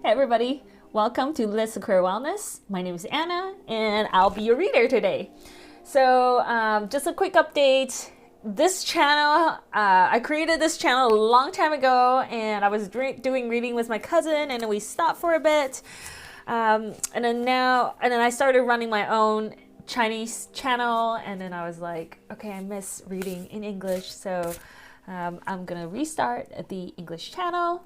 Hey everybody, welcome to Let's Secure Wellness. My name is Anna and I'll be your reader today. So just a quick update. This channel, I created this channel a long time ago and I was doing reading with my cousin and then we stopped for a bit. And then I started running my own Chinese channel and then I was like, okay, I miss reading in English. So I'm gonna restart the English channel.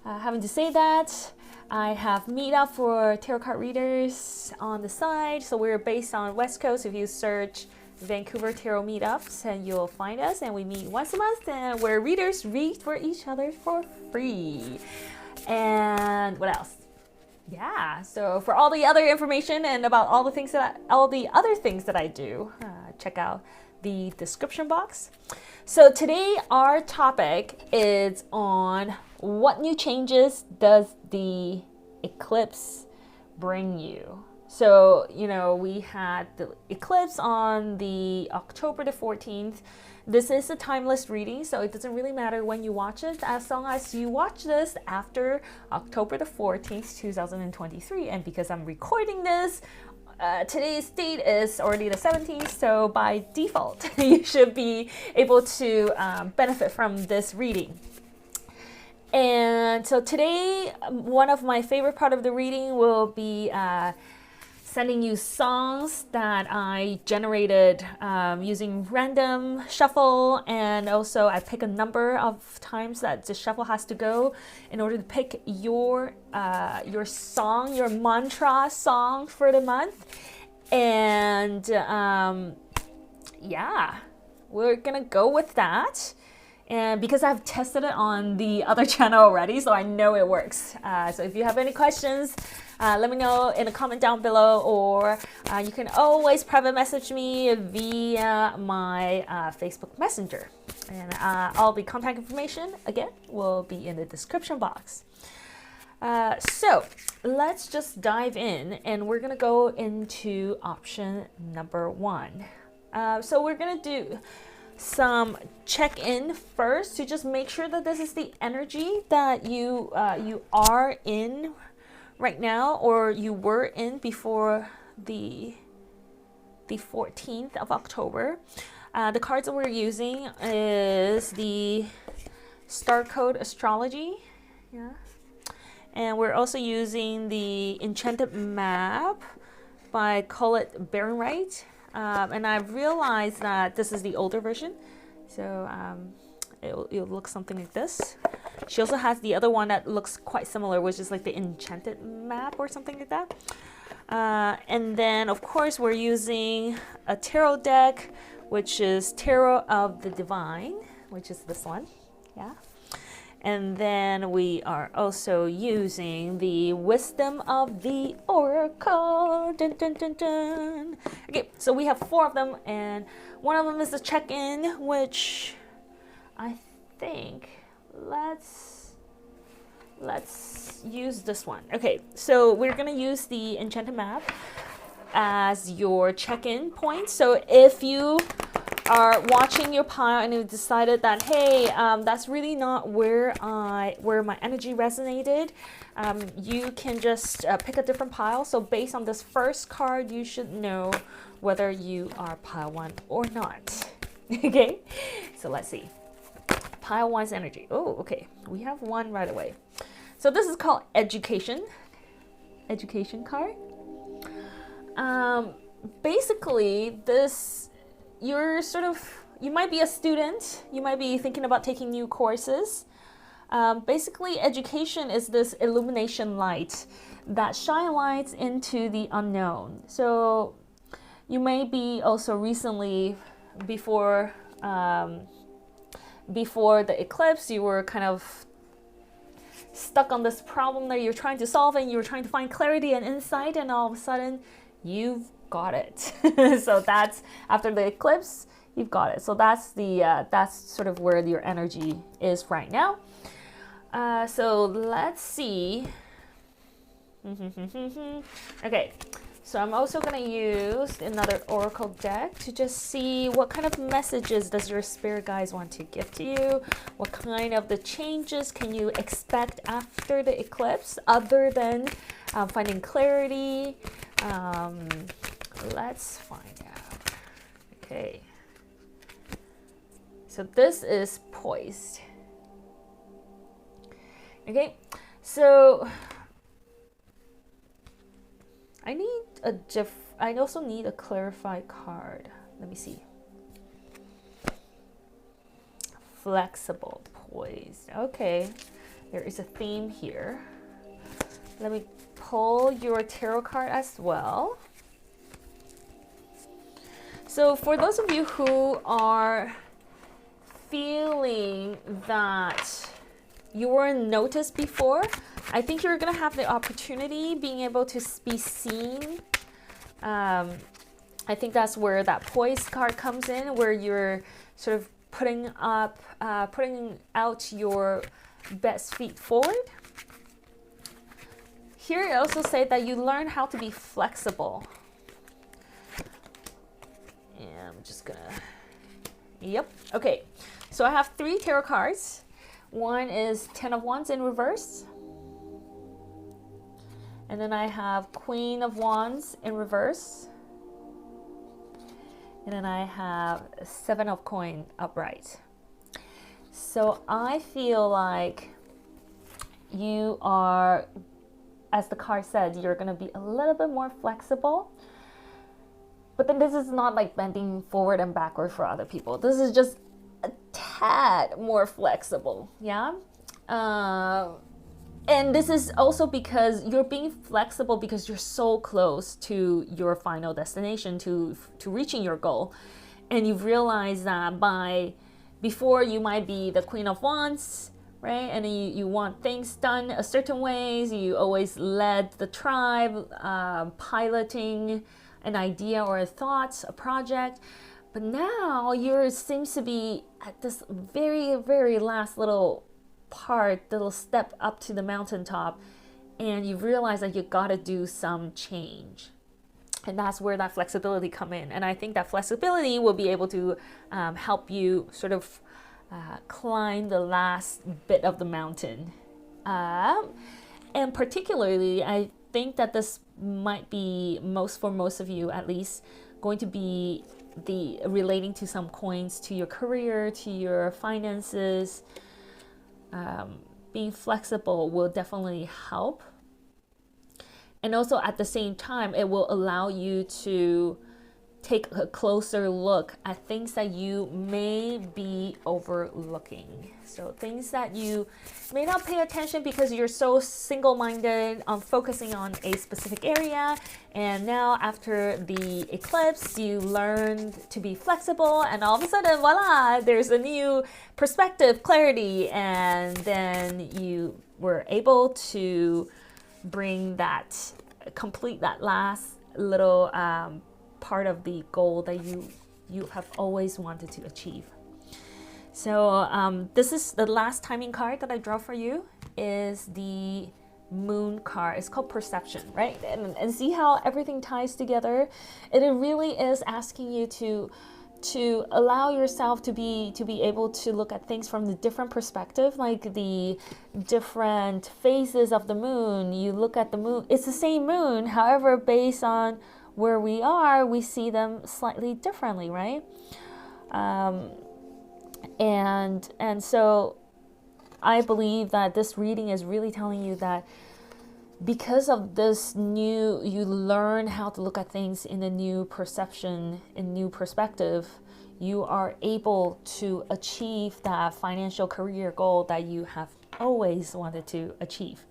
Having to say that, I have meetup for tarot card readers on the side. So we're based on West Coast. If you search Vancouver Tarot Meetups, and you'll find us. And we meet once a month, and where readers read for each other for free. And what else? Yeah. So for all the other information and about all the other things that I do, check out the description box. So today our topic is on what new changes does the eclipse bring you? So, we had the eclipse on the October the 14th. This is a timeless reading, so it doesn't really matter when you watch it, as long as you watch this after October the 14th, 2023. And because I'm recording this, today's date is already the 17th, so by default, you should be able to benefit from this reading. And so today, one of my favorite part of the reading will be sending you songs that I generated using random shuffle, and also I pick a number of times that the shuffle has to go in order to pick your song, your mantra song for the month. And yeah, we're gonna go with that. And because I've tested it on the other channel already, so I know it works. So if you have any questions, let me know in a comment down below, or you can always private message me via my Facebook Messenger. And all the contact information, again, will be in the description box. So let's just dive in, and we're gonna go into option number 1. So we're gonna do some check-in first to just make sure that this is the energy that you are in right now, or you were in before the 14th of October. The cards that we're using is the Star Code Astrology, and we're also using the Enchanted Map by Colette Baron-Wright. And I've realized that this is the older version, so it'll look something like this. She also has the other one that looks quite similar, which is like the Enchanted Map or something like that. And then, of course, we're using a tarot deck, which is Tarot of the Divine, which is this one, And then we are also using the Wisdom of the Oracle. Dun, dun, dun, dun. Okay, so we have 4 of them, and one of them is the check-in, which I think let's use this one. Okay, so we're gonna use the Enchanted Map as your check-in point. So if you are watching your pile and you decided that, hey, that's really not where my energy resonated, you can just pick a different pile. So based on this first card, you should know whether you are pile 1 or not. Okay, so let's see. Pile 1's energy. Oh, okay, we have one right away. So this is called education card. Basically, this, you might be a student, you might be thinking about taking new courses. Basically, education is this illumination light that shine lights into the unknown. So you may be also recently, before the eclipse, you were kind of stuck on this problem that you're trying to solve, and you're trying to find clarity and insight, and all of a sudden you've got it. So that's after the eclipse, you've got it. So that's sort of where your energy is right now. So let's see. Okay, So I'm also going to use another oracle deck to just see what kind of messages does your spirit guides want to give to you. What kind of the changes can you expect after the eclipse other than finding clarity? Let's find out. Okay. So this is poised. Okay. So I also need a clarified card. Let me see. Flexible, poised. Okay, there is a theme here. Let me pull your tarot card as well. So for those of you who are feeling that you weren't noticed before, I think you're going to have the opportunity being able to be seen. I think that's where that poise card comes in, where you're sort of putting out your best feet forward. Here it also says that you learn how to be flexible. And I'm just gonna, yep, okay. So I have 3 tarot cards. One is 10 of Wands in reverse. And then I have Queen of Wands in reverse. And then I have 7 of Coins upright. So I feel like you are, as the card said, you're going to be a little bit more flexible. But then this is not like bending forward and backward for other people. This is just a tad more flexible, yeah? And this is also because you're being flexible because you're so close to your final destination, to reaching your goal. And you've realized that before you might be the Queen of Wands, right? And you want things done a certain ways. You always led the tribe, piloting an idea or a thought, a project. But now you seems to be at this very, very last little step up to the mountaintop, and you realize that you gotta do some change. And that's where that flexibility come in. And I think that flexibility will be able to help you sort of climb the last bit of the mountain. And particularly, I think that this might be for most of you at least, going to be relating to some coins, to your career, to your finances. Being flexible will definitely help. And also at the same time, it will allow you to take a closer look at things that you may be overlooking. So things that you may not pay attention because you're so single-minded on focusing on a specific area. And now after the eclipse, you learned to be flexible, and all of a sudden, voila, there's a new perspective, clarity, and then you were able to complete that last little part of the goal that you have always wanted to achieve. So this is the last timing card that I draw for you, is the Moon card. It's called Perception, right? And see how everything ties together. And it really is asking you to allow yourself to be able to look at things from the different perspective, like the different phases of the moon. You look at the moon, it's the same moon, however, based on where we are, we see them slightly differently, right? And so I believe that this reading is really telling you that because of this you learn how to look at things in a new perception, in new perspective, you are able to achieve that financial career goal that you have always wanted to achieve.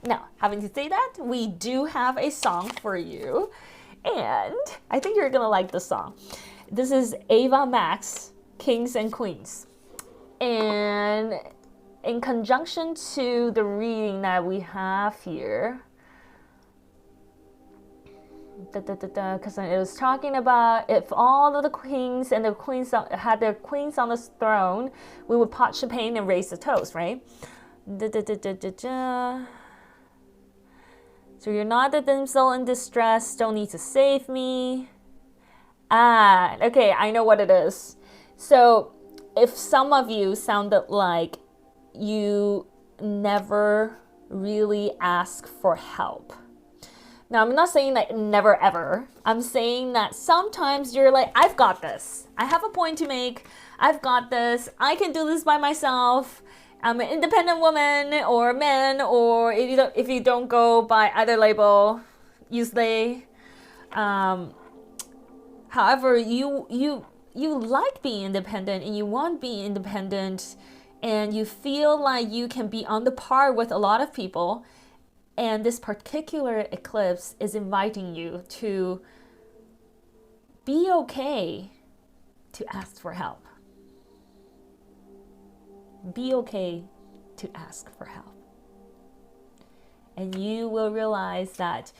Now, having to say that, we do have a song for you. And I think you're going to like the song. This is Ava Max, Kings and Queens. And in conjunction to the reading that we have here, because it was talking about if all of the queens and the queens had their queens on the throne, we would pot champagne and raise the toast, right? So you're not the damsel in distress, don't need to save me. Ah, okay, I know what it is. So if some of you sounded like you never really ask for help. Now, I'm not saying that never ever. I'm saying that sometimes you're like, I've got this. I have a point to make. I've got this. I can do this by myself. I'm an independent woman or man, or if you don't go by either label, use they. However, you like being independent and you want being independent, and you feel like you can be on the par with a lot of people. And this particular eclipse is inviting you to be okay to ask for help. Be okay to ask for help. And you will realize that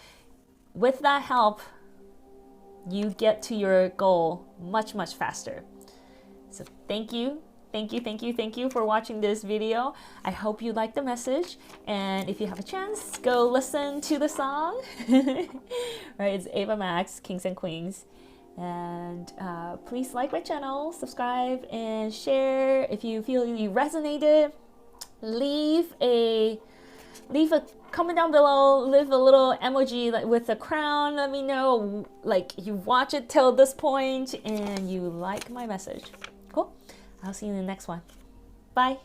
with that help, you get to your goal much, much faster. So thank you. Thank you for watching this video. I hope you like the message. And if you have a chance, go listen to the song. Right, it's Ava Max, Kings and Queens. And please like my channel, subscribe, and share. If you feel you resonated, leave a comment down below, leave a little emoji with a crown. Let me know like you watch it till this point and you like my message. Cool. I'll see you in the next one. Bye.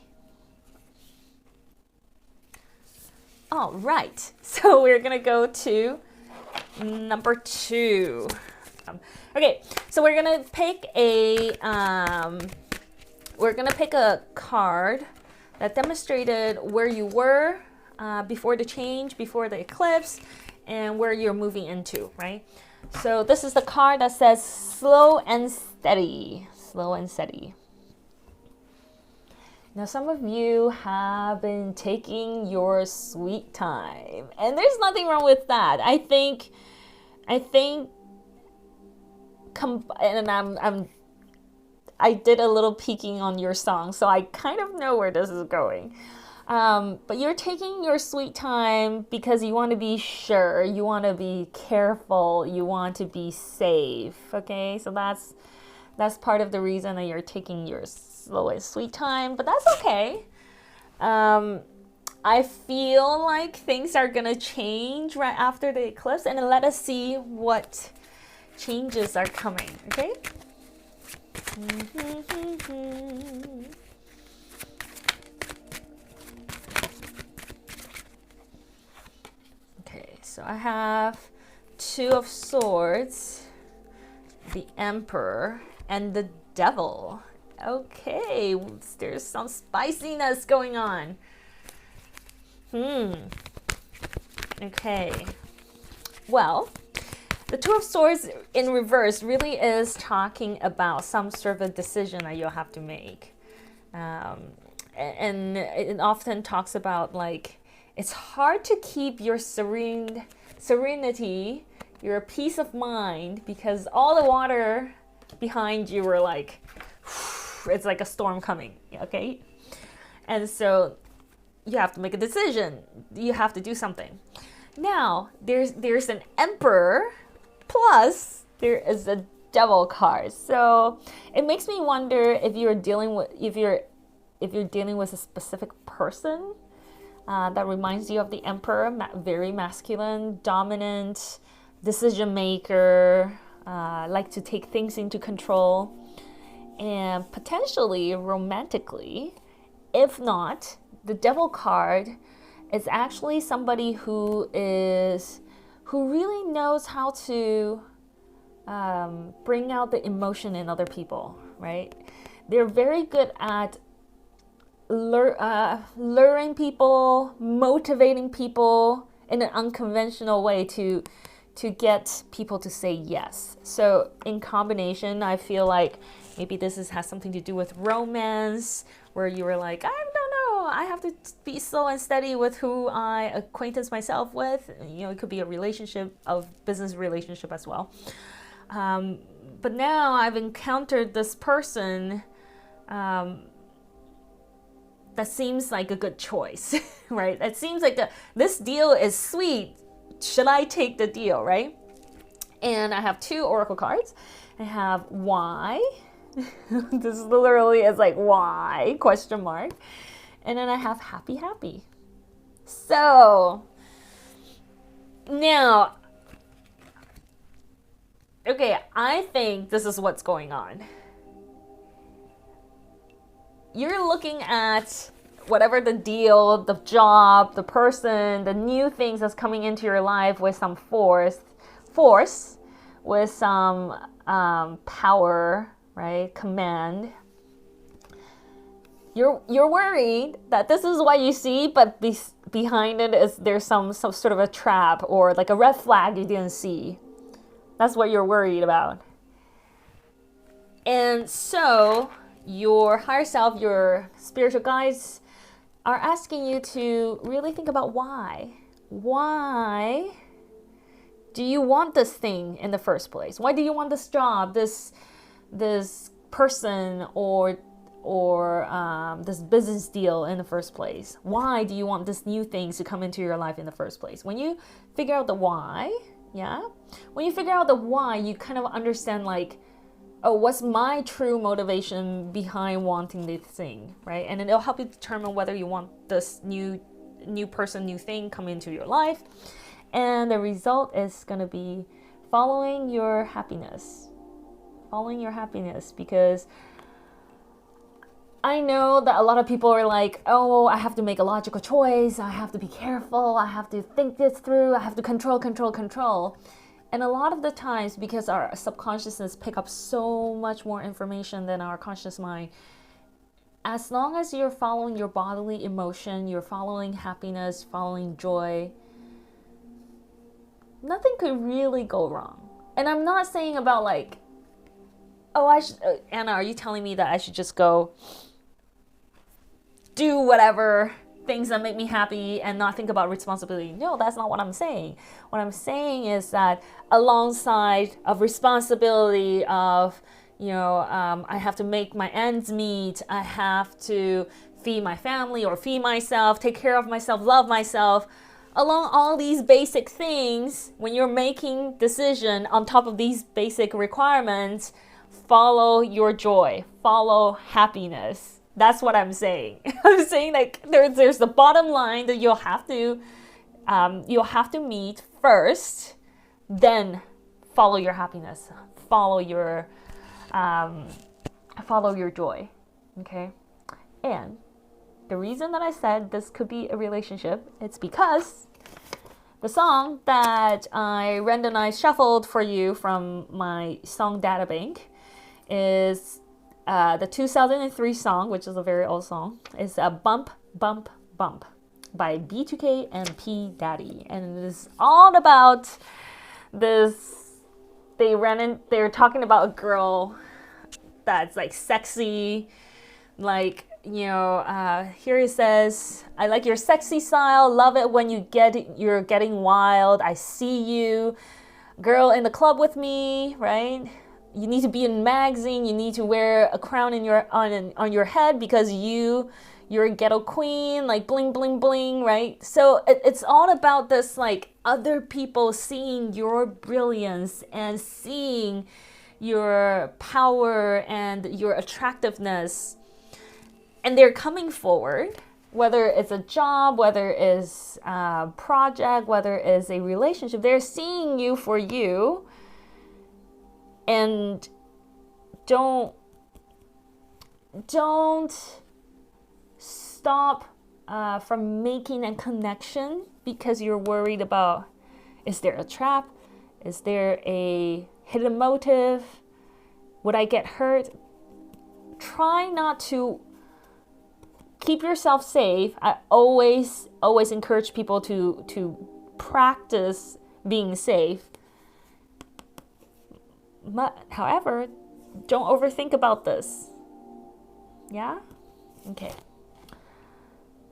All right, so we're gonna go to number 2. Okay, so we're gonna pick a card that demonstrated where you were before the change, before the eclipse, and where you're moving into, right? So this is the card that says slow and steady. Slow and steady. Now, some of you have been taking your sweet time, and there's nothing wrong with that. I think, I did a little peeking on your song, so I kind of know where this is going. But you're taking your sweet time because you want to be sure, you want to be careful, you want to be safe. Okay, so that's part of the reason that you're taking your slow and sweet time, but that's okay. I feel like things are gonna change right after the eclipse, and then let us see what changes are coming. Okay. Okay, so I have 2 of Swords, the Emperor, and the Devil. Okay, there's some spiciness going on. Okay. Well, the 2 of Swords in reverse really is talking about some sort of a decision that you'll have to make. And it often talks about like, it's hard to keep your serenity, your peace of mind, because all the water behind you were like, it's like a storm coming, okay? And so you have to make a decision. You have to do something. Now, there's an Emperor, plus there is a Devil card. So it makes me wonder if you're dealing with a specific person that reminds you of the Emperor, very masculine, dominant, decision maker, like to take things into control, and potentially romantically. If not, the Devil card is actually somebody who really knows how to bring out the emotion in other people, right? They're very good at luring people, motivating people in an unconventional way to get people to say yes. So in combination, I feel like maybe this has something to do with romance, where you were like, I don't know, I have to be slow and steady with who I acquaintance myself with. You know, it could be a relationship, a business relationship as well. But now I've encountered this person that seems like a good choice, right? It seems like this deal is sweet should I take the deal, right? And I have 2 oracle cards. I have why. This literally is like why question mark. And then I have happy, happy. So now, okay, I think this is what's going on. You're looking at whatever the deal, the job, the person, the new things that's coming into your life with some force, with some power, right? Command. You're worried that this is what you see, but behind it is there's some sort of a trap or like a red flag you didn't see. That's what you're worried about. And so your higher self, your spiritual guides are asking you to really think about why. Why do you want this thing in the first place? Why do you want this job, this person, or this business deal in the first place? Why do you want this new things to come into your life in the first place? When you figure out the why, when you figure out the why, you kind of understand like, oh, what's my true motivation behind wanting this thing, right? And then it'll help you determine whether you want this new person, new thing come into your life. And the result is going to be following your happiness. Following your happiness, because I know that a lot of people are like, oh, I have to make a logical choice. I have to be careful. I have to think this through. I have to control. And a lot of the times, because our subconsciousness pick up so much more information than our conscious mind, as long as you're following your bodily emotion, you're following happiness, following joy, nothing could really go wrong. And I'm not saying about like, oh, Anna, are you telling me that I should just go do whatever things that make me happy and not think about responsibility? No, that's not what I'm saying. What I'm saying is that alongside of responsibility of, I have to make my ends meet, I have to feed my family or feed myself, take care of myself, love myself, along all these basic things, when you're making decision on top of these basic requirements, follow your joy, follow happiness. That's what I'm saying. I'm saying like there's the bottom line that you'll have to meet first, then follow your happiness, follow your joy. Okay, and the reason that I said this could be a relationship, it's because the song that I randomized shuffled for you from my song data bank is the 2003 song, which is a very old song. It's a Bump, Bump, Bump by B2K and P Daddy. And it is all about this. They're talking about a girl that's like sexy, like, here it says, I like your sexy style, love it when you're getting wild, I see you, girl in the club with me, right? You need to be in magazine, you need to wear a crown on your head because you're a ghetto queen, like bling, bling, bling, right? So it's all about this, like other people seeing your brilliance and seeing your power and your attractiveness. And they're coming forward, whether it's a job, whether it's a project, whether it's a relationship, they're seeing you for you. And don't stop from making a connection because you're worried about, is there a trap? Is there a hidden motive? Would I get hurt? Try not to keep yourself safe. I always encourage people to practice being safe. However, don't overthink about this. Yeah? Okay.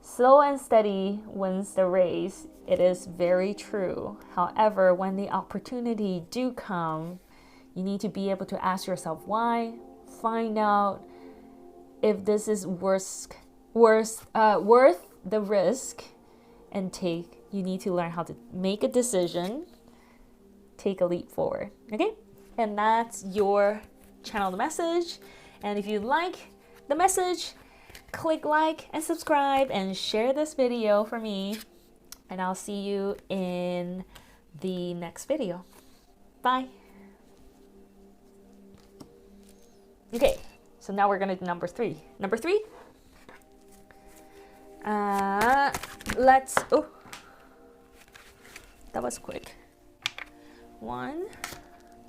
Slow and steady wins the race. It is very true. However, when the opportunity do come, you need to be able to ask yourself why, find out if this is worth the risk, and take You need to learn how to make a decision, take a leap forward. Okay? And that's your channel message. And if you like the message, click like and subscribe and share this video for me. And I'll see you in the next video. Bye. Okay, so now we're gonna do number 3. Number 3. Oh, that was quick. 1.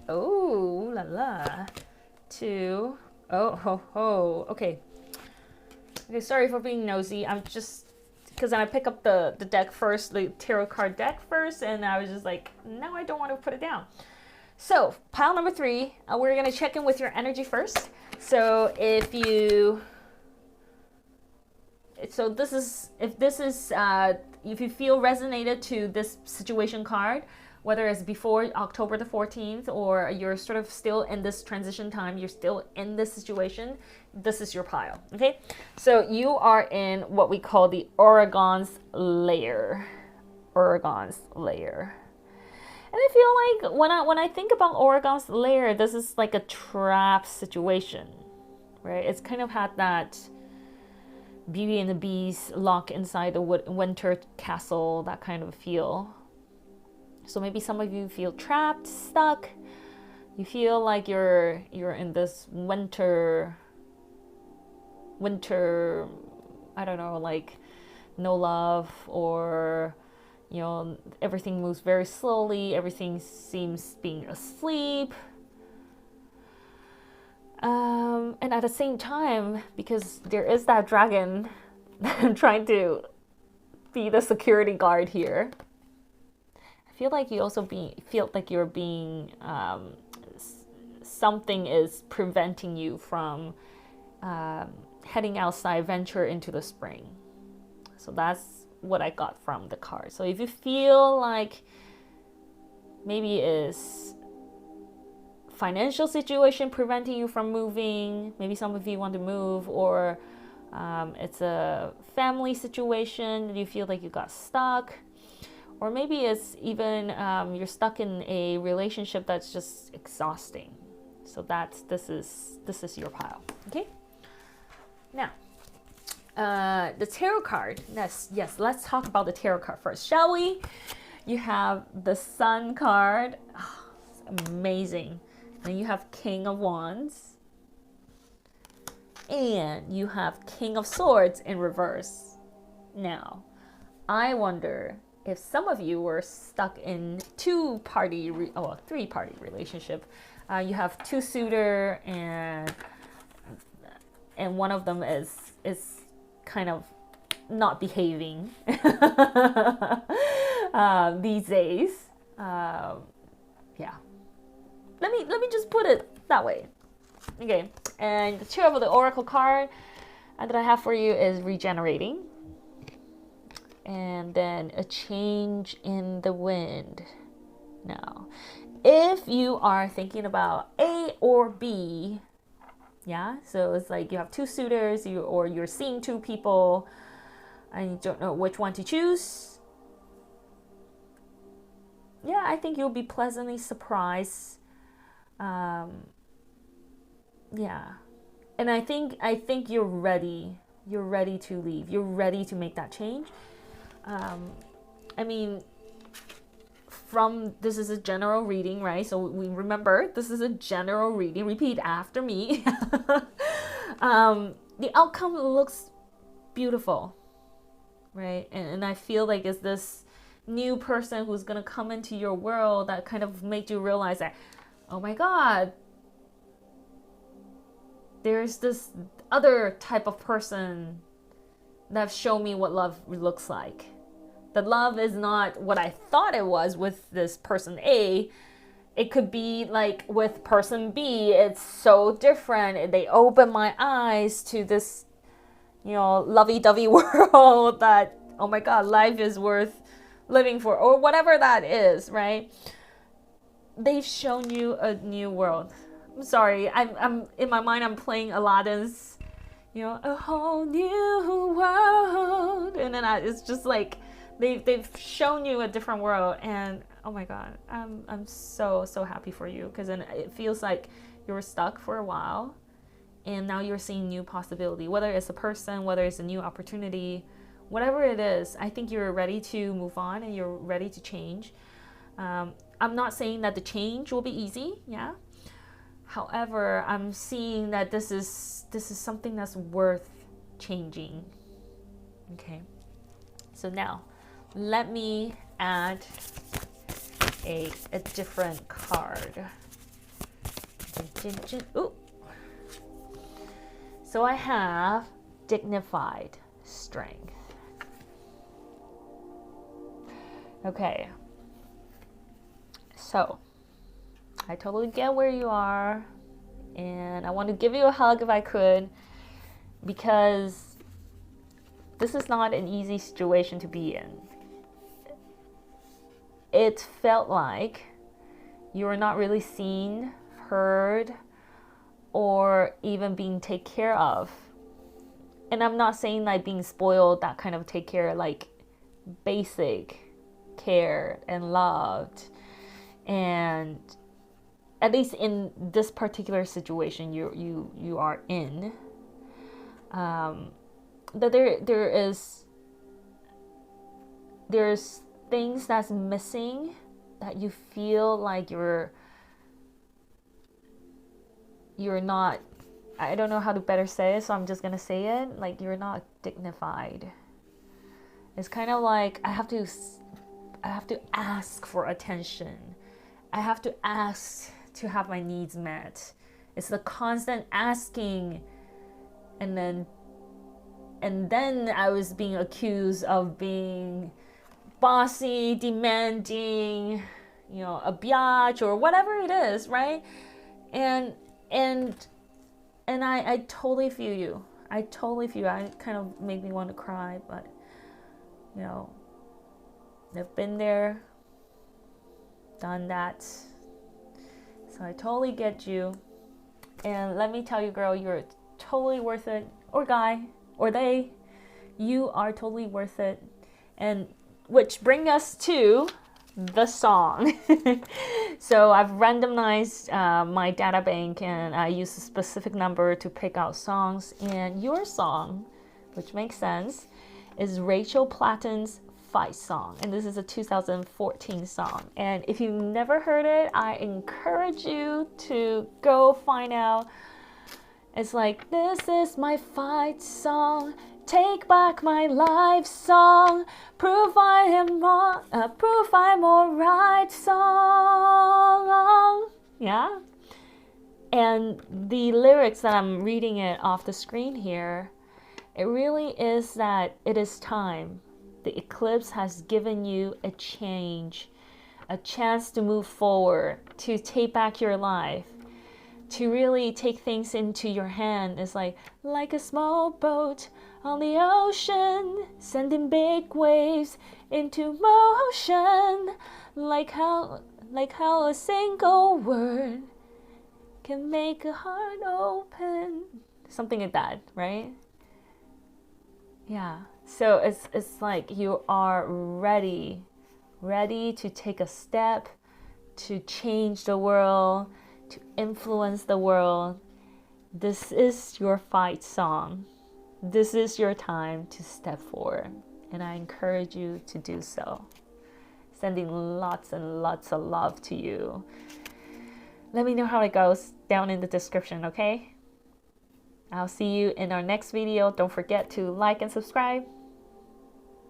Oh, la la. 2. Oh, ho, ho. Okay. Okay, sorry for being nosy. I'm just, because I pick up the deck first, the tarot card deck first, and I was just like, no, I don't want to put it down. So, pile number 3, we're going to check in with your energy first. So, if you feel resonated to this situation card, whether it's before October the 14th or you're sort of still in this transition time, you're still in this situation, this is your pile, okay? So you are in what we call the Oregon's layer. Oregon's layer. And I feel like when I think about Oregon's layer, this is like a trap situation, right? It's kind of had that Beauty and the Beast lock inside the winter castle, that kind of feel. So maybe some of you feel trapped, stuck. You feel like you're in this winter, I don't know, like no love, or you know, everything moves very slowly, everything seems being asleep. And at the same time, because there is that dragon trying to be the security guard here, I feel like you also feel like you're being, something is preventing you from heading outside, venture into the spring. So that's what I got from the card. So if you feel like maybe it's financial situation preventing you from moving, maybe some of you want to move, or it's a family situation, you feel like you got stuck, or maybe it's even you're stuck in a relationship that's just exhausting. So this is your pile. Okay. Now, the tarot card. Yes, let's talk about the tarot card first, shall we? You have the Sun card. Oh, it's amazing. And you have King of Wands. And you have King of Swords in reverse. Now, I wonder if some of you were stuck in three-party relationship. You have two suitor, and one of them is kind of not behaving these days. Yeah. Let me just put it that way. Okay. And the Two of the Oracle card that I have for you is regenerating. And then a change in the wind. Now, if you are thinking about A or B, yeah, so it's like you have two suitors, or you're seeing two people, and you don't know which one to choose. Yeah, I think you'll be pleasantly surprised. Yeah, and I think you're ready. You're ready to leave. You're ready to make that change. I mean, this is a general reading, right? So we remember this is a general reading. Repeat after me. The outcome looks beautiful, right? And I feel like it's this new person who's gonna come into your world that kind of made you realize that, oh my God, there's this other type of person that shown me what love looks like. That love is not what I thought it was with this person A. It could be like with person B. It's so different. They open my eyes to this, lovey-dovey world that, oh my God, life is worth living for, or whatever that is, right? They've shown you a new world. I'm sorry, I'm in my mind, I'm playing Aladdin's, a whole new world. And then it's just like, they've shown you a different world, and oh my God, I'm so happy for you, because then it feels like you were stuck for a while, and now you're seeing new possibility, whether it's a person, whether it's a new opportunity, whatever it is. I think you're ready to move on and you're ready to change. I'm not saying that the change will be easy, yeah. However, I'm seeing that this is something that's worth changing. Okay. So now, let me add a different card. Ooh. So I have dignified strength. Okay. So, I totally get where you are, and I want to give you a hug if I could, because this is not an easy situation to be in. It felt like you were not really seen, heard, or even being taken care of. And I'm not saying like being spoiled, that kind of take care, like basic care and loved. And at least in this particular situation you are in, that there's things that's missing, that you feel like you're not, I don't know how to better say it, so I'm just gonna say it, like you're not dignified. It's kind of like I have to ask for attention. I have to ask to have my needs met. It's the constant asking, and then I was being accused of being bossy, demanding, a biatch or whatever it is, right? And I totally feel you. I kind of make me want to cry, but I've been there, done that. So I totally get you. And let me tell you, girl, you're totally worth it. Or guy, or they, you are totally worth it. And which brings us to the song. So I've randomized my data bank, and I use a specific number to pick out songs. And your song, which makes sense, is Rachel Platten's Fight Song, and this is a 2014 song. And if you've never heard it, I encourage you to go find out. It's like, this is my fight song, take back my life song, prove I'm alright song. Yeah. And the lyrics that I'm reading it off the screen here, it really is that it is time. The eclipse has given you a change, a chance to move forward, to take back your life, to really take things into your hand. It's like a small boat on the ocean, sending big waves into motion, like how a single word can make a heart open. Something like that, right? Yeah. So it's like you are ready to take a step, to change the world, to influence the world. This is your fight song. This is your time to step forward. And I encourage you to do so. Sending lots and lots of love to you. Let me know how it goes down in the description, okay? I'll see you in our next video. Don't forget to like and subscribe.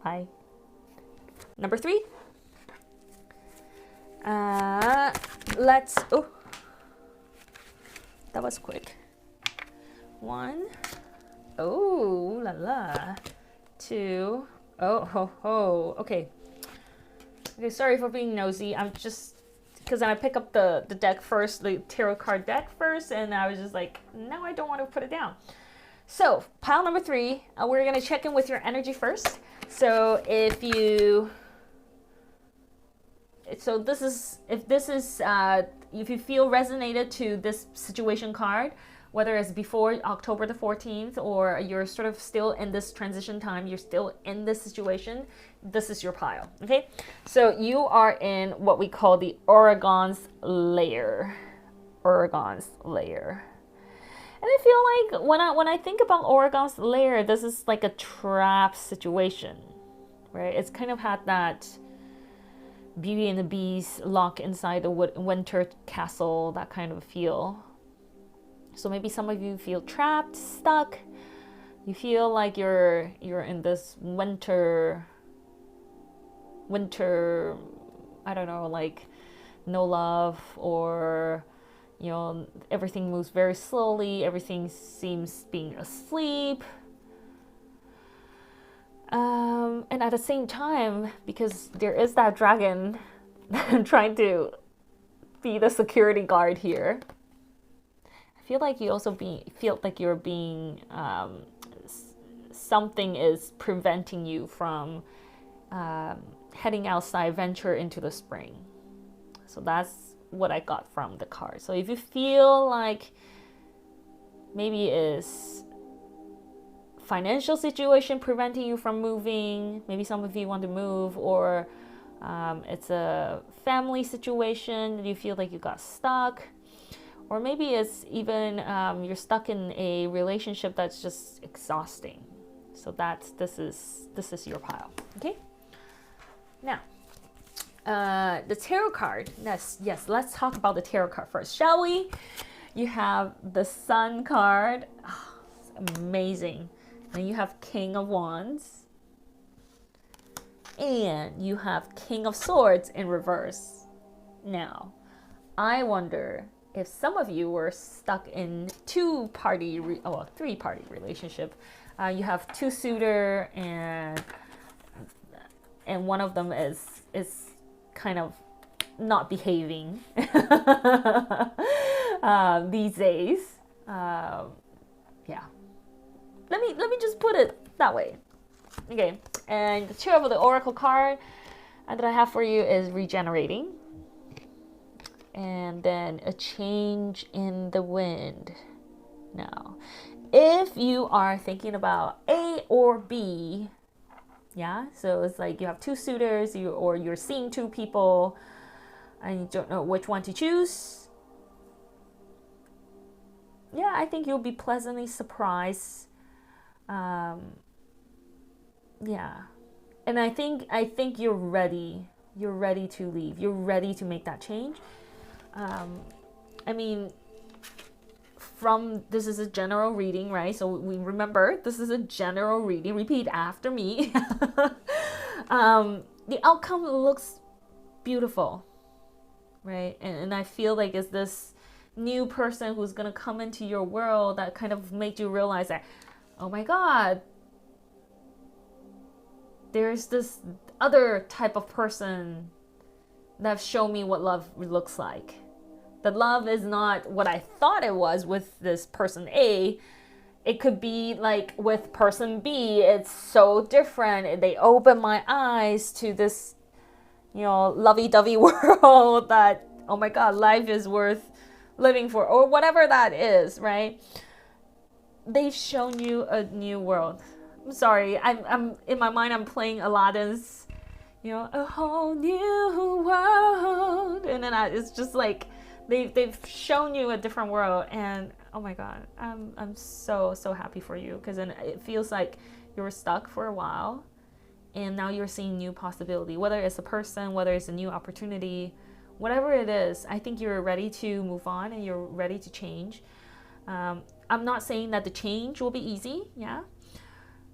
Bye. Number 3. Oh, that was quick. 1. Oh, la la. 2. Oh, ho, ho. Okay. Okay, sorry for being nosy. I'm just, because I pick up the deck first, the tarot card deck first, and I was just like, no, I don't want to put it down. So, pile number 3, we're going to check in with your energy first. So, if you feel resonated to this situation card, whether it's before October the 14th or you're sort of still in this transition time, you're still in this situation, this is your pile, okay? So you are in what we call the Oregon's layer. Oregon's layer. And I feel like when I think about Oregon's layer, this is like a trap situation, right? It's kind of had that Beauty and the Beast lock inside the winter castle, that kind of feel. So maybe some of you feel trapped, stuck. You feel like you're in this winter, I don't know, like no love, or you know, everything moves very slowly, everything seems being asleep. And at the same time, because there is that dragon trying to be the security guard here, I feel like you also feel like you're being, something is preventing you from heading outside, venture into the spring. So that's what I got from the card. So if you feel like maybe it's financial situation preventing you from moving, maybe some of you want to move, or it's a family situation that you feel like you got stuck, or maybe it's even you're stuck in a relationship that's just exhausting. So this is your pile, okay? Now the tarot card. Yes, let's talk about the tarot card first, shall we? You have the Sun card. Oh, it's amazing. And you have King of Wands. And you have King of Swords in reverse. Now, I wonder if some of you were stuck in three-party relationship. You have two suitor, and one of them is kind of not behaving these days. Yeah. Let me just put it that way. Okay. And the Tarot of the Oracle card that I have for you is regenerating. And then a change in the wind. Now, if you are thinking about A or B, yeah, so it's like you have two suitors, or you're seeing two people and you don't know which one to choose. Yeah, I think you'll be pleasantly surprised. Yeah, and I think you're ready. You're ready to leave. You're ready to make that change. I mean, this is a general reading, right? So we remember this is a general reading. Repeat after me. The outcome looks beautiful, right? And I feel like it's this new person who's gonna come into your world that kind of made you realize that, oh my God, there's this other type of person that showed me what love looks like. That love is not what I thought it was with this person A. It could be like with person B. It's so different. They open my eyes to this, lovey-dovey world that, oh my God, life is worth living for, or whatever that is, right? They've shown you a new world. I'm sorry, I'm in my mind, I'm playing Aladdin's, a whole new world, and then it's just like they've shown you a different world, and oh my God, I'm so happy for you, because then it feels like you were stuck for a while, and now you're seeing new possibility, whether it's a person, whether it's a new opportunity, whatever it is. I think you're ready to move on and you're ready to change. I'm not saying that the change will be easy, yeah.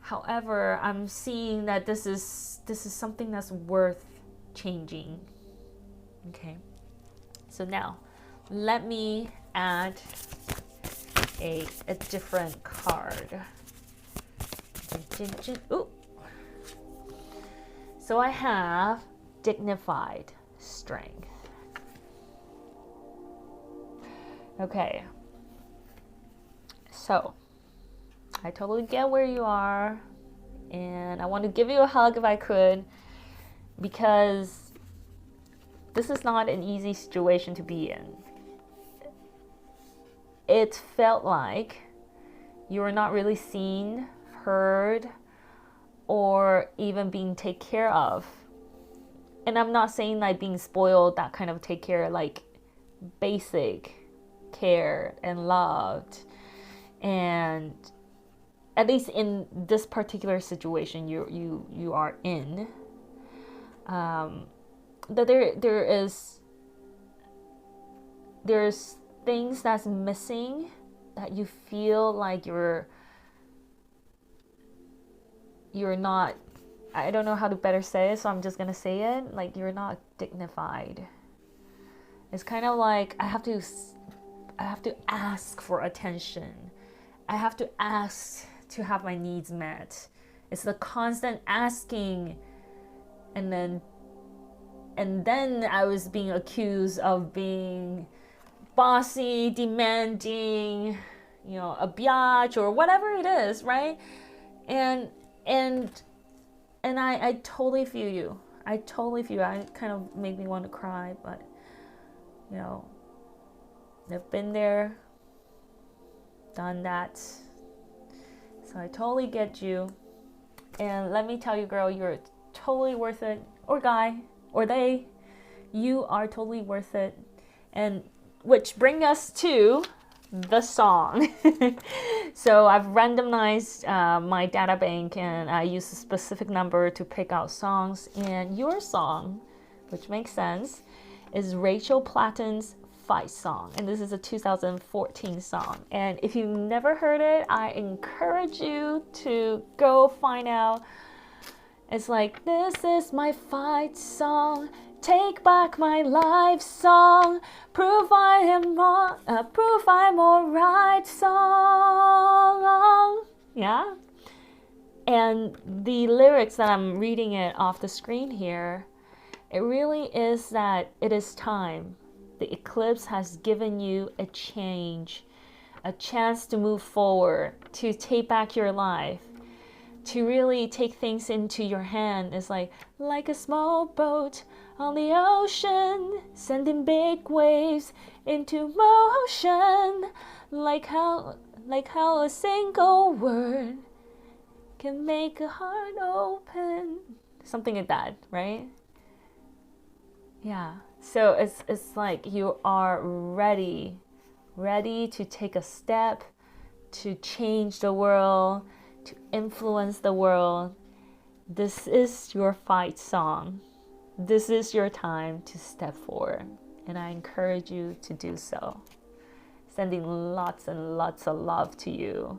However, I'm seeing that this is something that's worth changing. Okay. So now, let me add a different card. Ooh. So I have dignified strength. Okay. So, I totally get where you are, and I want to give you a hug if I could, because this is not an easy situation to be in. it felt like you were not really seen, heard, or even being taken care of. And I'm not saying like being spoiled, that kind of take care, like basic care and loved. And at least in this particular situation you are in, that there's things that's missing, that you feel like you're not, I don't know how to better say it, so I'm just gonna say it, like you're not dignified. It's kind of like I have to ask for attention. I have to ask to have my needs met. It's the constant asking, and then I was being accused of being bossy, demanding, a biatch or whatever it is, right? And I totally feel you. I kind of made me want to cry, but I've been there, done that. So I totally get you. And let me tell you, girl, you're totally worth it. Or guy, or they, you are totally worth it. And which brings us to the song. So I've randomized my data bank, and I use a specific number to pick out songs. And your song, which makes sense, is Rachel Platten's Fight Song. And this is a 2014 song. And if you've never heard it, I encourage you to go find out. It's like, this is my fight song. Take back my life song. Prove I'm alright song. Yeah? And the lyrics that I'm reading it off the screen here, it really is that it is time. The eclipse has given you a change, a chance to move forward, to take back your life, to really take things into your hand. It's like a small boat on the ocean, sending big waves into motion, like how a single word can make a heart open. Something like that, right? Yeah. So it's like you are ready to take a step, to change the world, to influence the world. This is your fight song. This is your time to step forward, and I encourage you to do so. Sending lots and lots of love to you.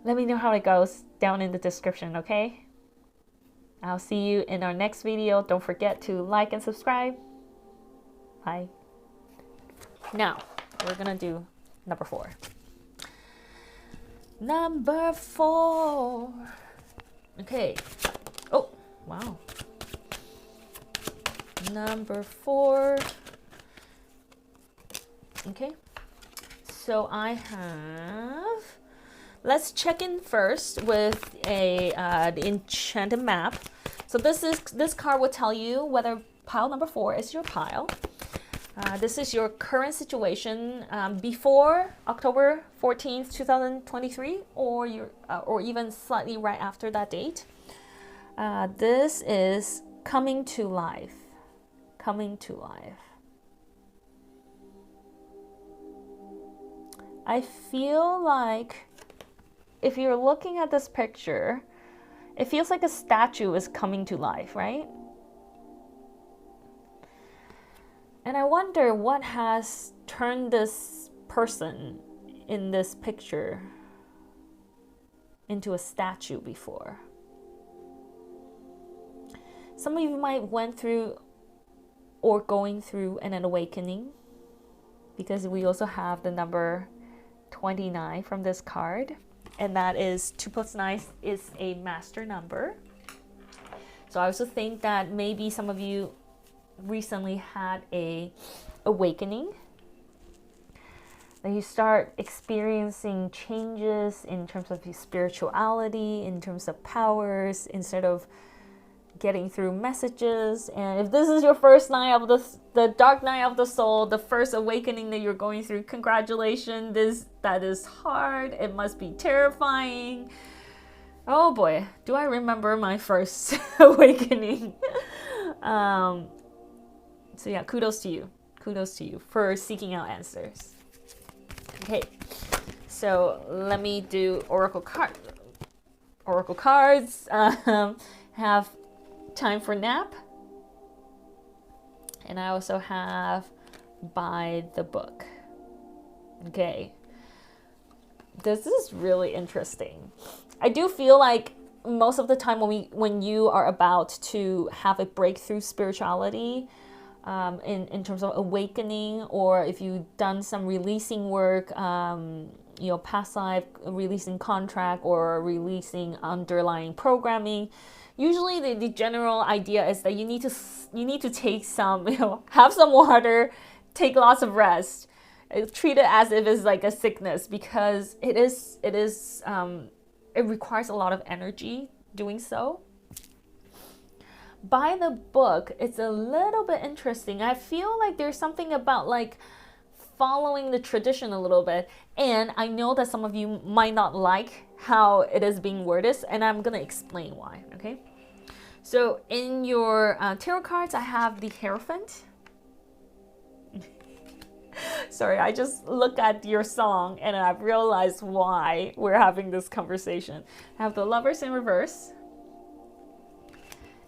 Let me know how it goes down in the description, okay? I'll see you in our next video. Don't forget to like and subscribe. Bye. Now, we're gonna do number 4. Number 4. Okay. Oh, wow. Number 4. Okay. So I have, let's check in first with the enchanted map. So this card will tell you whether pile number 4 is your pile. This is your current situation before October 14th, 2023, or even slightly right after that date. This is coming to life. Coming to life. I feel like if you're looking at this picture, it feels like a statue is coming to life, right? And I wonder what has turned this person in this picture into a statue before. Some of you might went through or going through an awakening, because we also have the number 29 from this card, and that is 2 plus 9 is a master number. So I also think that maybe some of you recently had a awakening, that you start experiencing changes in terms of your spirituality, in terms of powers, instead of getting through messages. And if this is your first night of the dark night of the soul, the first awakening that you're going through, congratulations. That is hard. It must be terrifying. Oh boy, do I remember my first awakening. So yeah, kudos to you for seeking out answers. Okay, so let me do oracle cards. Have time for nap, and I also have buy the book. Okay, this is really interesting. I do feel like most of the time when you are about to have a breakthrough spirituality, in terms of awakening, or if you've done some releasing work, past life releasing contract or releasing underlying programming, usually the general idea is that you need to take some, have some water, take lots of rest, treat it as if it's like a sickness, because it requires a lot of energy doing so. By the book, it's a little bit interesting. I feel like there's something about like following the tradition a little bit, and I know that some of you might not like how it is being worded, and I'm gonna explain why. Okay, so in your tarot cards, I have the Hierophant. Sorry, I just looked at your song and I've realized why we're having this conversation. I have the Lovers in reverse,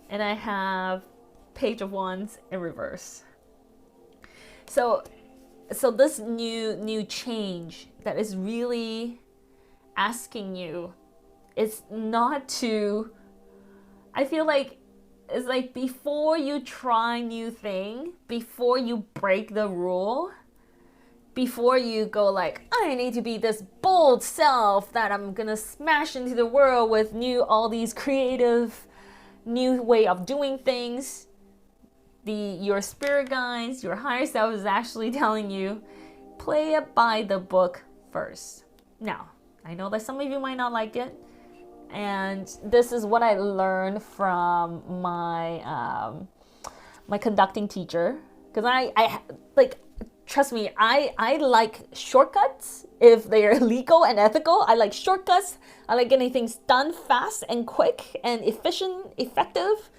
and I have Page of Wands in reverse. So this new change that is really asking you is not to, I feel like it's like before you try new thing, before you break the rule, before you go like, I need to be this bold self that I'm gonna smash into the world with all these creative new way of doing things, your spirit guides, your higher self is actually telling you, play it by the book first. Now, I know that some of you might not like it, and this is what I learned from my my conducting teacher, because I like, trust me, I like shortcuts if they are legal and ethical. I like shortcuts. I like getting things done fast and quick and efficient, effective.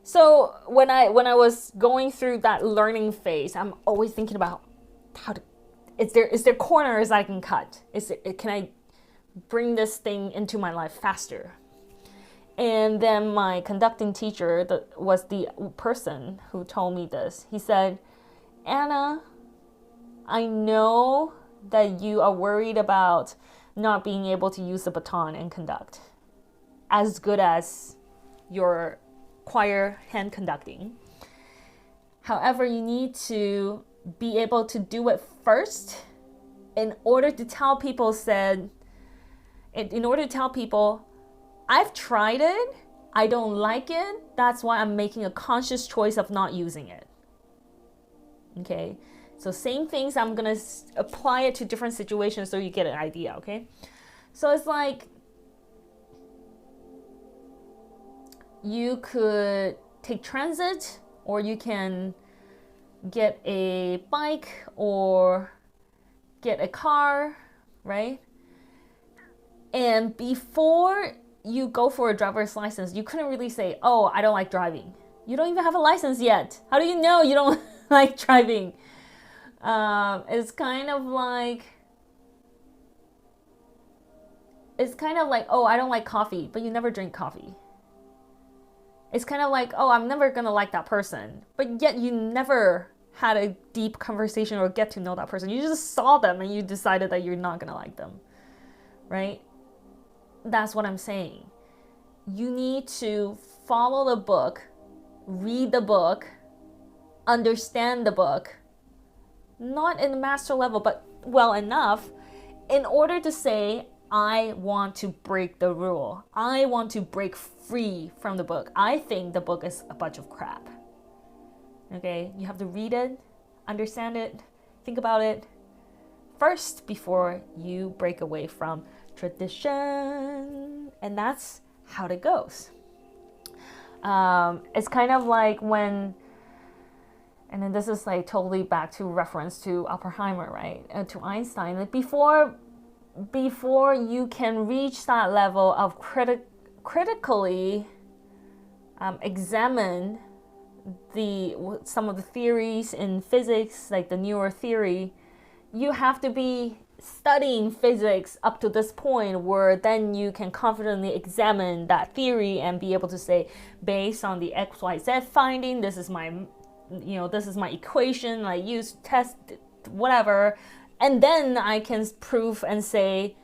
So when I was going through that learning phase, I'm always thinking about is there corners I can cut? Can I bring this thing into my life faster? And then my conducting teacher was the person who told me this. He said, Anna, I know that you are worried about not being able to use the baton and conduct as good as your choir hand conducting. However, you need to be able to do it first in order to tell people I've tried it, I don't like it, that's why I'm making a conscious choice of not using it. Okay, so same things, I'm gonna apply it to different situations so you get an idea. Okay, so it's like you could take transit, or you can get a bike or get a car, right? And before you go for a driver's license, you couldn't really say, oh, I don't like driving. You don't even have a license yet. How do you know you don't like driving? It's kind of like, oh, I don't like coffee, but you never drink coffee. It's kind of like, oh, I'm never gonna like that person, but yet you never had a deep conversation or get to know that person. You just saw them and you decided that you're not gonna like them, right? That's what I'm saying. You need to follow the book, read the book, understand the book, not in the master level, but well enough in order to say, I want to break the rule. I want to break free from the book. I think the book is a bunch of crap. Okay, you have to read it, understand it, think about it first before you break away from tradition. And that's how it goes. It's kind of like when, and then this is like totally back to reference to Oppenheimer, right? To Einstein. Like before you can reach that level of critically examine some of the theories in physics, like the newer theory, you have to be studying physics up to this point where then you can confidently examine that theory and be able to say, based on the XYZ finding, this is my equation, I use test whatever, and then I can prove and say,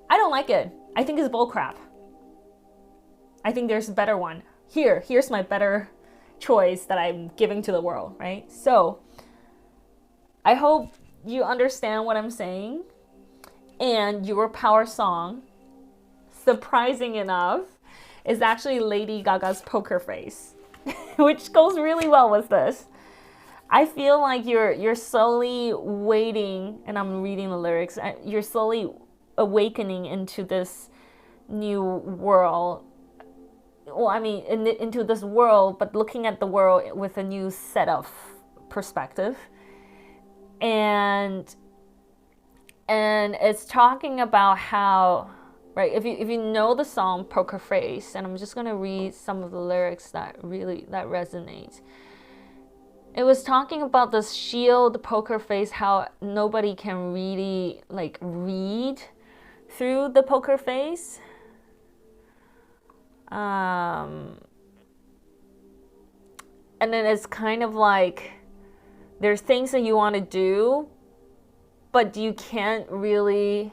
I don't like it. I think it's bullcrap. I think there's a better one. Here's my better choice that I'm giving to the world, right? So I hope you understand what I'm saying. And your power song, surprising enough, is actually Lady Gaga's Poker Face, which goes really well with this. I feel like you're slowly waiting, and I'm reading the lyrics, you're slowly awakening into this new world. Well, I mean, into this world, but looking at the world with a new set of perspective. And it's talking about how, right, if you know the song Poker Face, and I'm just going to read some of the lyrics that resonate. It was talking about this shield poker face, how nobody can really like read through the poker face. And then it's kind of like there's things that you want to do, but you couldn't really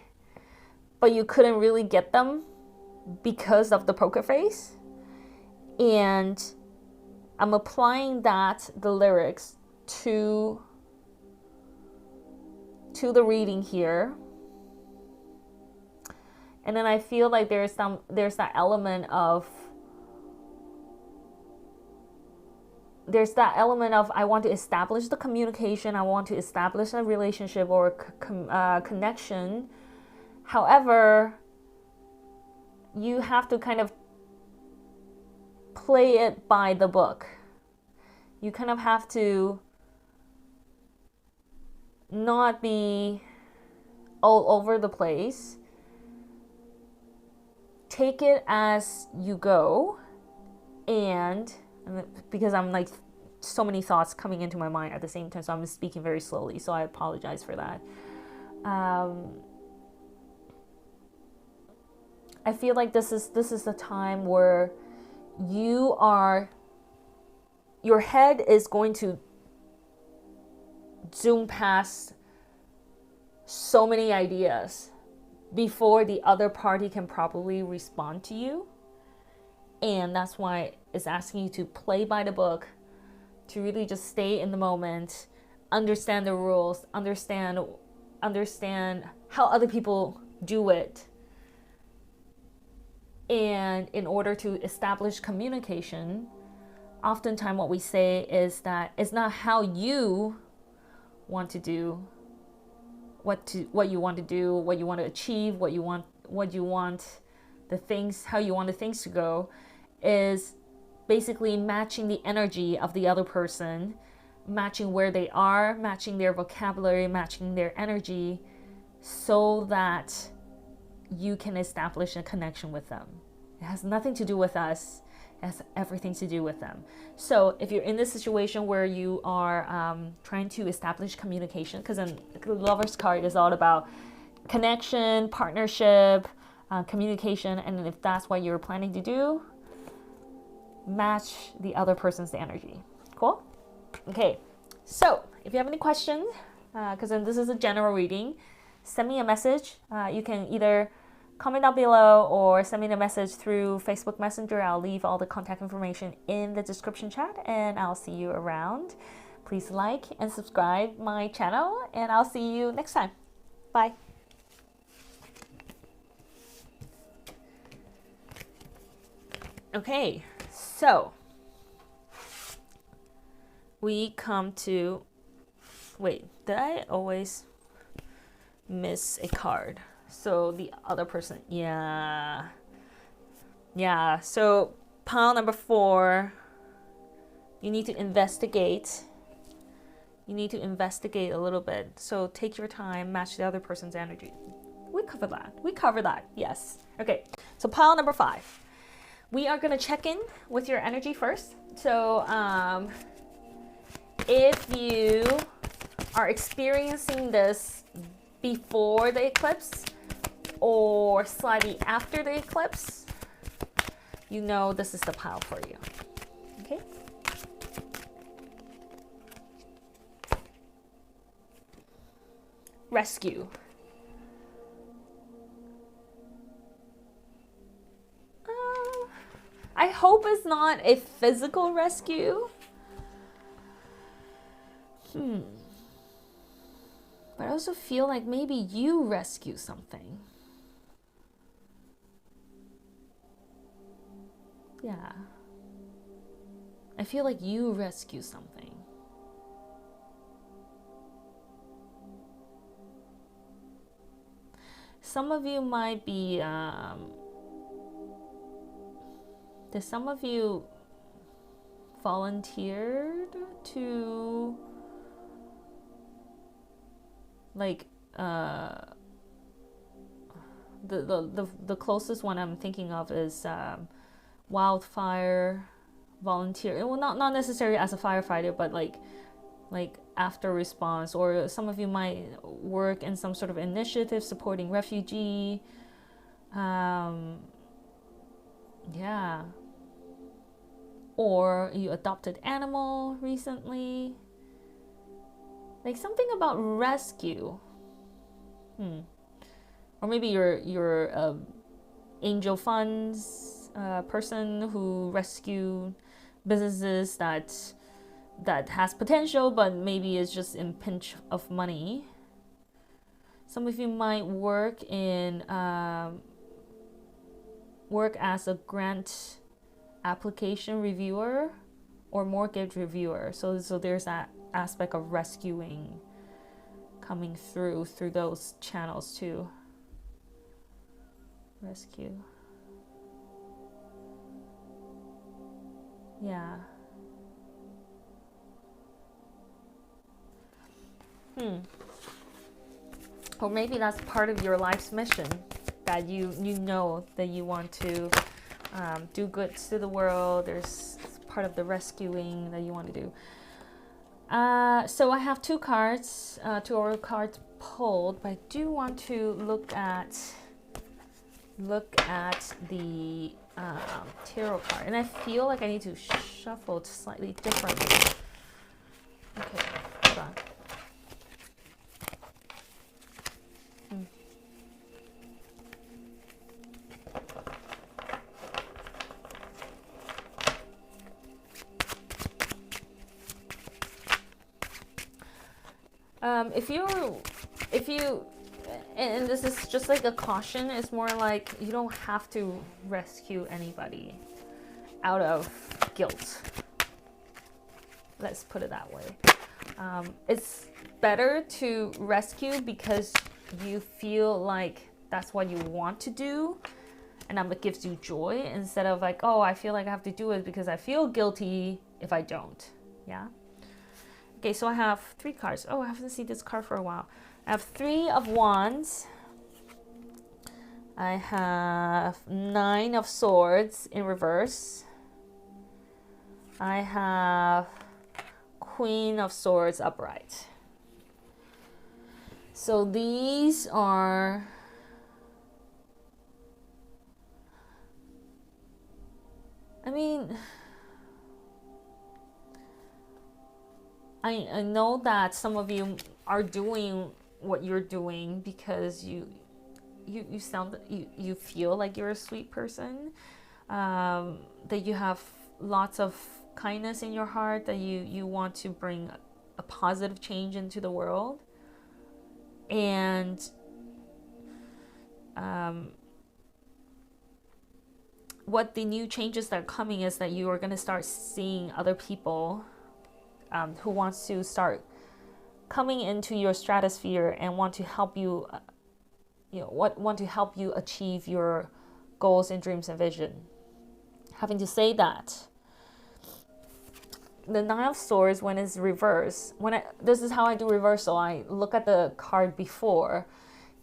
get them because of the poker face. And I'm applying the lyrics to the reading here. And then I feel like there's that element of I want to establish the communication, I want to establish a relationship or connection. However, you have to kind of play it by the book. You kind of have to not be all over the place. Take it as you go, and because I'm like so many thoughts coming into my mind at the same time, so I'm speaking very slowly, so I apologize for that. I feel like this is the time where your head is going to zoom past so many ideas before the other party can properly respond to you. And that's why it's asking you to play by the book, to really just stay in the moment, understand the rules, understand how other people do it. And in order to establish communication, oftentimes what we say is that it's not how you want to do what you want to do, what you want to achieve, how you want the things to go, is basically matching the energy of the other person, matching where they are, matching their vocabulary, matching their energy, so that you can establish a connection with them. It has nothing to do with us. It has everything to do with them. So if you're in this situation where you are trying to establish communication, because the Lover's card is all about connection, partnership, communication, and if that's what you're planning to do, match the other person's energy. Cool? Okay, so if you have any questions, because then this is a general reading, send me a message. You can either comment down below or send me a message through Facebook Messenger. I'll leave all the contact information in the description chat, and I'll see you around. Please like and subscribe my channel, and I'll see you next time. Bye. Okay, so we come to, wait, did I always miss a card? So the other person, yeah, so Pile number 4, you need to investigate. You need to investigate a little bit. So take your time, match the other person's energy. We covered that. We covered that. Yes. Okay. So pile number 5. We are going to check in with your energy first. So if you are experiencing this before the eclipse or slightly after the eclipse, you know this is the pile for you. Okay? Rescue. I hope it's not a physical rescue. But I also feel like maybe you rescue something. Yeah. I feel like you rescue something. Some of you might be, did some of you volunteered to, like, the closest one I'm thinking of is wildfire volunteer. Well, not necessarily as a firefighter, but like after response, or some of you might work in some sort of initiative supporting refugee. Yeah. Or you adopted animal recently. Like something about rescue. Or maybe you're angel funds person who rescue businesses that has potential, but maybe is just in pinch of money. Some of you might work as a grant application reviewer or mortgage reviewer. So there's that aspect of rescuing coming through those channels too. Rescue. Yeah. Or maybe that's part of your life's mission, that you know that you want to do good to the world. There's part of the rescuing that you want to do. So I have 2 cards, 2 oracle cards pulled, but I do want to look at the tarot card, and I feel like I need to shuffle it slightly differently. Okay, hold on. If you, and this is just like a caution, it's more like you don't have to rescue anybody out of guilt. Let's put it that way. It's better to rescue because you feel like that's what you want to do, and it gives you joy, instead of like, oh, I feel like I have to do it because I feel guilty if I don't. Yeah. Okay, so I have 3 cards. Oh, I haven't seen this card for a while. I have 3 of Wands. I have 9 of Swords in reverse. I have Queen of Swords upright. So these are I know that some of you are doing what you're doing because you feel like you're a sweet person, that you have lots of kindness in your heart, that you want to bring a positive change into the world. And what the new changes that are coming is that you are going to start seeing other people who wants to start coming into your stratosphere and want to help you, want to help you achieve your goals and dreams and vision. Having to say that, the Nine of Swords, when it's reversed, this is how I do reversal. I look at the card before,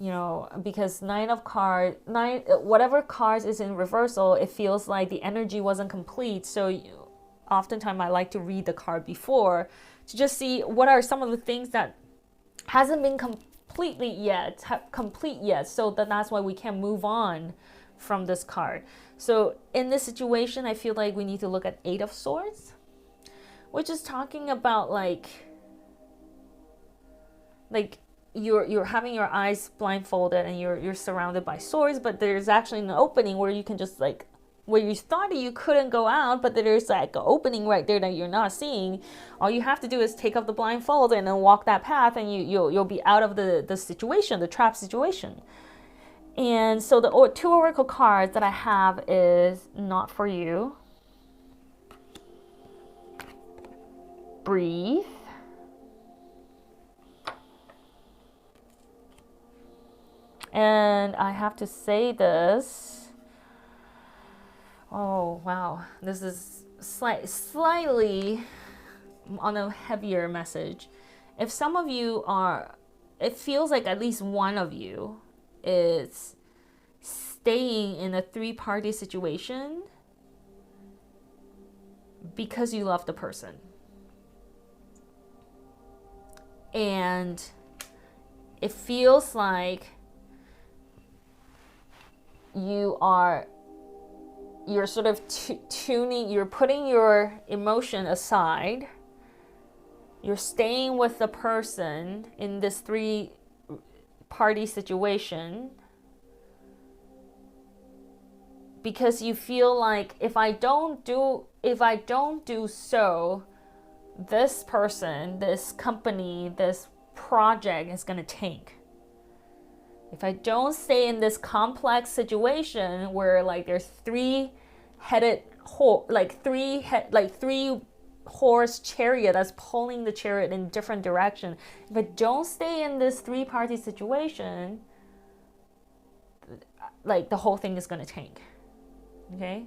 because whatever cards is in reversal, it feels like the energy wasn't complete. So oftentimes I like to read the card before to just see what are some of the things that hasn't been complete yet. So that's why we can move on from this card. So in this situation, I feel like we need to look at Eight of Swords, which is talking about like you're having your eyes blindfolded and you're surrounded by swords, but there's actually an opening where you can just where you thought you couldn't go out, but there's like an opening right there that you're not seeing. All you have to do is take off the blindfold and then walk that path, and you'll be out of the situation, the trap situation. And so the two oracle cards that I have is Not For You, Breathe, and I have to say this. Oh wow, this is slightly on a heavier message. If some of you it feels like at least one of you is staying in a three-party situation because you love the person. And it feels like you're sort of you're putting your emotion aside. You're staying with the person in this three-party situation because you feel like if I don't do so, this person, this company, this project is going to tank. If I don't stay in this complex situation where there's three horse chariot that's pulling the chariot in different direction. If I don't stay in this three-party situation, the whole thing is going to tank. Okay?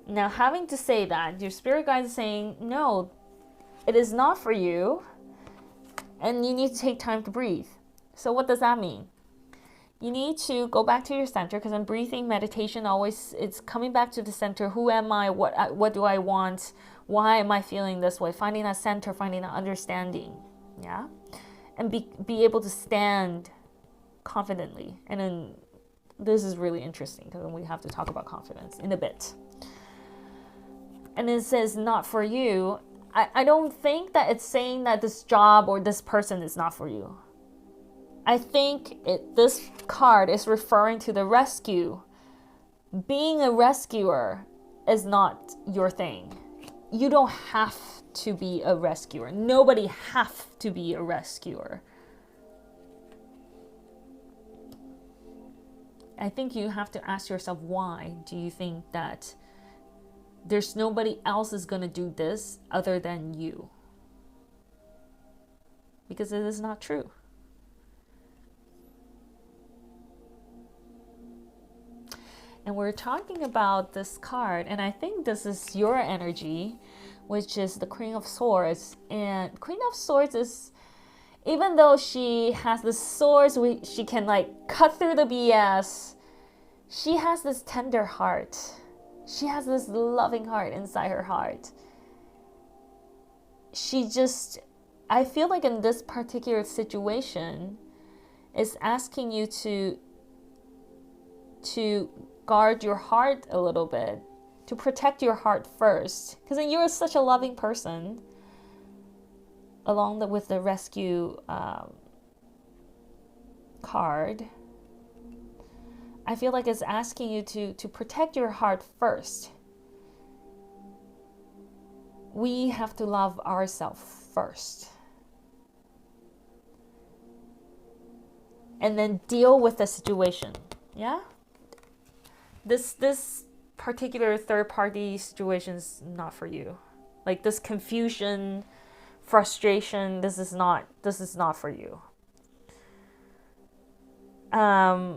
Now, having to say that, your spirit guide is saying, no, it is not for you, and you need to take time to breathe. So what does that mean? You need to go back to your center, because in breathing meditation, always it's coming back to the center. Who am I? What do I want? Why am I feeling this way? Finding that center, finding that understanding, yeah, and be able to stand confidently. And then this is really interesting because we have to talk about confidence in a bit. And it says not for you. I don't think that it's saying that this job or this person is not for you. I think this card is referring to the rescue. Being a rescuer is not your thing. You don't have to be a rescuer. Nobody have to be a rescuer. I think you have to ask yourself, why do you think that there's nobody else is going to do this other than you? Because it is not true. And we're talking about this card, and I think this is your energy, which is the Queen of Swords. And Queen of Swords is, even though she has the swords, she can cut through the BS, she has this tender heart. She has this loving heart inside her heart. I feel like in this particular situation, is asking you to guard your heart a little bit, to protect your heart first, because you're such a loving person. With the rescue card, I feel like it's asking you to protect your heart first. We have to love ourselves first, and then deal with the situation. Yeah. This particular third-party situation is not for you. This confusion, frustration, this is not for you. Yeah,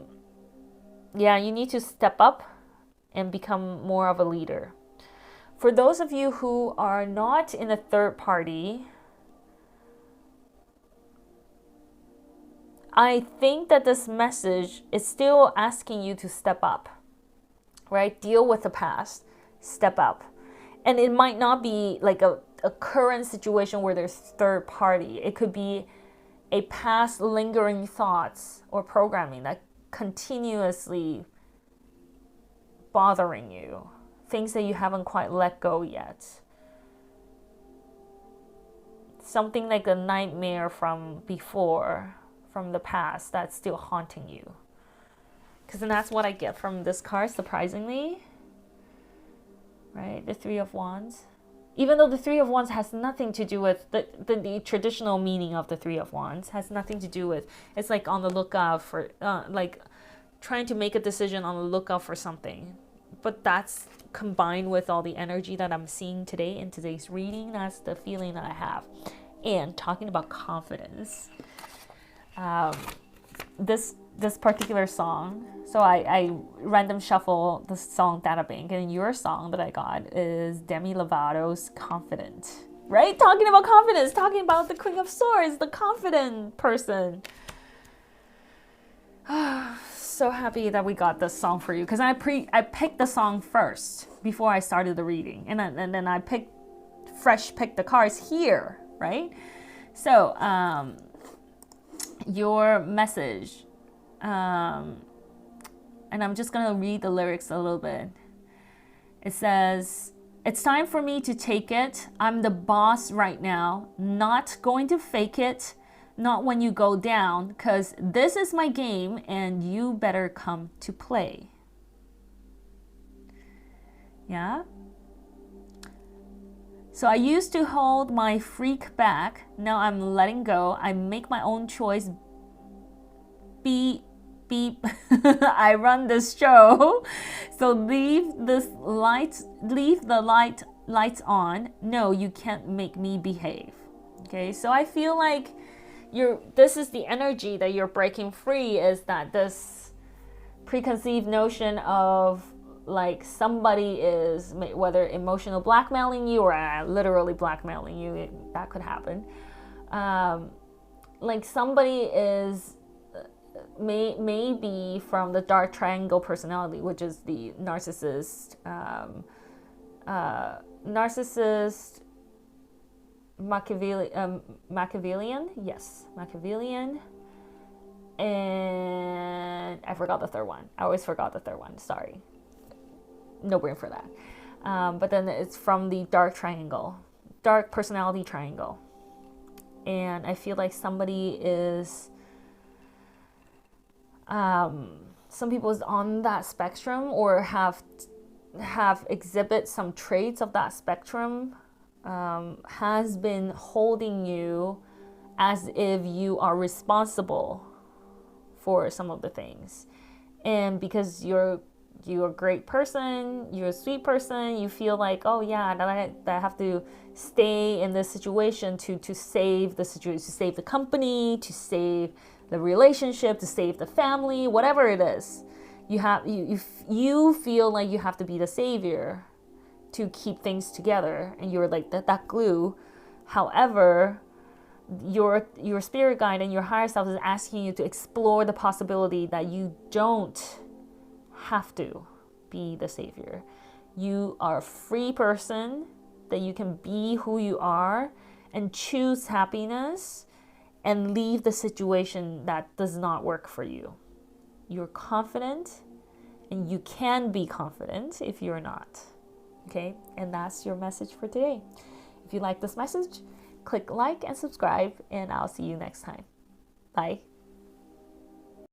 you need to step up and become more of a leader. For those of you who are not in a third party, I think that this message is still asking you to step up, right? Deal with the past, step up. And it might not be like a current situation where there's third party. It could be a past lingering thoughts or programming that continuously bothering you, things that you haven't quite let go yet. Something like a nightmare from before, from the past, that's still haunting you. Because then that's what I get from this card, surprisingly. Right? The Three of Wands. Even though the Three of Wands has nothing to do with the traditional meaning of the Three of Wands, has nothing to do with, it's like on the lookout for, like trying to make a decision on the lookout for something. But that's combined with all the energy that I'm seeing today in today's reading. That's the feeling that I have. And talking about confidence. This particular song, so I random shuffle the song data bank, and your song that I got is Demi Lovato's Confident, right? Talking about confidence, talking about the Queen of Swords, the confident person. So happy that we got this song for you, because I picked the song first before I started the reading, and then I picked the cards here, right? So your message, and I'm just gonna read the lyrics a little bit. It says, "It's time for me to take it. I'm the boss right now. Not going to fake it. Not when you go down, because this is my game and you better come to play." Yeah? So I used to hold my freak back. Now I'm letting go. I make my own choice. Beep, beep. I run this show. So leave the lights on. No, you can't make me behave. Okay, so I feel like this is the energy that you're breaking free, is that this preconceived notion of like somebody is, whether emotional blackmailing you or literally blackmailing you, that could happen. Like somebody is maybe from the dark triangle personality, which is the narcissist, Machiavellian, yes, Machiavellian, and I forgot the third one. I always forgot the third one. Sorry, no brain for that. But then it's from the dark personality triangle, and I feel like somebody is, some people is on that spectrum or have exhibit some traits of that spectrum. Has been holding you as if you are responsible for some of the things, and because you're a great person, you're a sweet person, you feel like, oh yeah, that I have to stay in this situation to save the situation, to save the company, to save the relationship, to save the family, whatever it is. You feel like you have to be the savior to keep things together, and you're like that glue. However, your spirit guide and your higher self is asking you to explore the possibility that you don't have to be the savior. You are a free person, that you can be who you are and choose happiness and leave the situation that does not work for you. You're confident, and you can be confident if you're not. Okay, and that's your message for today. If you like this message, click like and subscribe, and I'll see you next time. Bye.